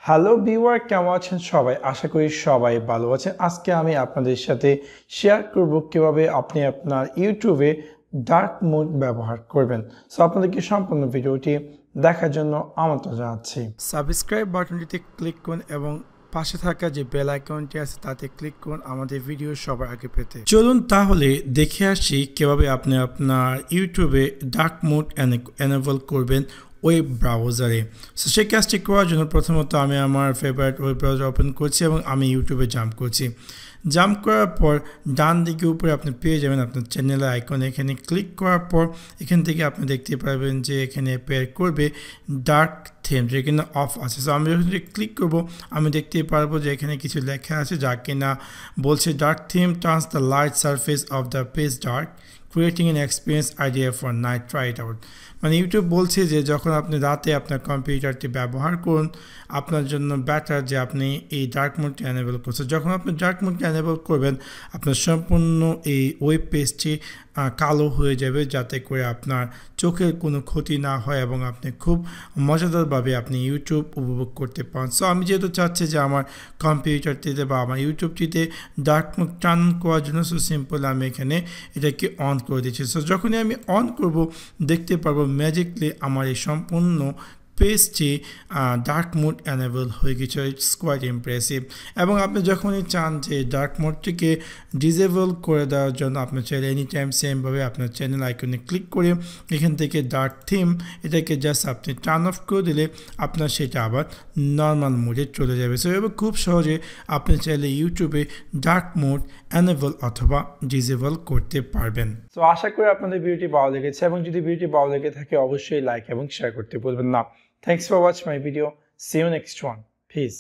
Hello viewer, কেমন আছেন সবাই? আশা করি সবাই ভালো আছেন। আজকে আমি আপনাদের সাথে শেয়ার করব কিভাবে আপনি আপনার ইউটিউবে ডার্ক মোড ব্যবহার করবেন। সো আপনাদেরকে সম্পূর্ণ ভিডিওটি দেখার জন্য আমন্ত্রণ জানাচ্ছি। সাবস্ক্রাইব বাটনটিতে ক্লিক করুন এবং পাশে থাকা যে বেল আইকনটি আছে তাতে ক্লিক করুন আমাদের ভিডিও সবার আগে পেতে। চলুন তাহলে দেখে আসি কিভাবে আপনি আপনার ইউটিউবে ডার্ক মোড এনেবল করবেন ওয়েব ব্রাউজারে। সো সেই কাজটি করার জন্য প্রথমত আমি আমার ফেভারিট ওয়েব ব্রাউজার ওপেন করছি এবং আমি ইউটিউবে জাম্প করছি। জাম্প করার পর ডান দিকে উপরে আপনি পেয়ে যাবেন আপনার চ্যানেলের আইকন। এখানে ক্লিক করার পর এখান থেকে আপনি দেখতে পারবেন যে এখানে অ্যাপিয়ার করবে ডার্ক থিম, যেখানে অফ আছে। সো আমি যখন ক্লিক করব আমি দেখতে পারবো যে এখানে কিছু লেখা আছে যা কিনা বলছে dark theme turns the light surface of the page dark, creating an experience idea for night, try it out. মানে ইউটিউব বলছে যে যখন আপনি রাতে আপনার কম্পিউটারটি ব্যবহার করুন আপনার জন্য বেটার যে আপনি এই ডার্ক মোডটি এনেবল করছেন। যখন আপনি ডার্ক মোডটি এনেবল করবেন আপনার সম্পূর্ণ এই ওয়েব পেজটি কালো হয়ে যাবে, যাতে করে আপনার চোখের কোনো ক্ষতি না হয় এবং আপনি খুব মজাদারভাবে আপনি ইউটিউব উপভোগ করতে পারেন। সো আমি যেহেতু চাচ্ছি যে আমার কম্পিউটারটিতে বা আমার ইউটিউবটিতে ডার্ক মোড টার্ন করার জন্য, সো সিম্পল আমি এখানে এটাকে অন করে দিচ্ছি। সো যখনই আমি অন করব দেখতে পারবো ম্যাজিকলি আমার এই সম্পূর্ণ পেজটি ডার্ক মোড এনেবল হয়ে গেছে। It's quite impressive. এবং আপনি যখনই চান যে ডার্ক মোডটিকে ডিসেবল করে দেওয়ার জন্য আপনি চাইলে এনি টাইম সেমভাবে আপনার চ্যানেল আইকনে ক্লিক করে এখান থেকে ডার্ক থিম এটাকে জাস্ট আপনি টার্ন অফ করে দিলে আপনার সেটা আবার নর্মাল মোডে চলে যাবে। সো এভাবে খুব সহজে আপনি চাইলে ইউটিউবে ডার্ক মোড এনেবল অথবা ডিসেবল করতে পারবেন। তো আশা করি আপনাদের ভিডিওটি ভালো লেগেছে এবং যদি ভিডিওটি ভালো লেগে থাকে অবশ্যই লাইক এবং শেয়ার করতে ভুলবেন না। Thanks for watching my video. See you next one. Peace.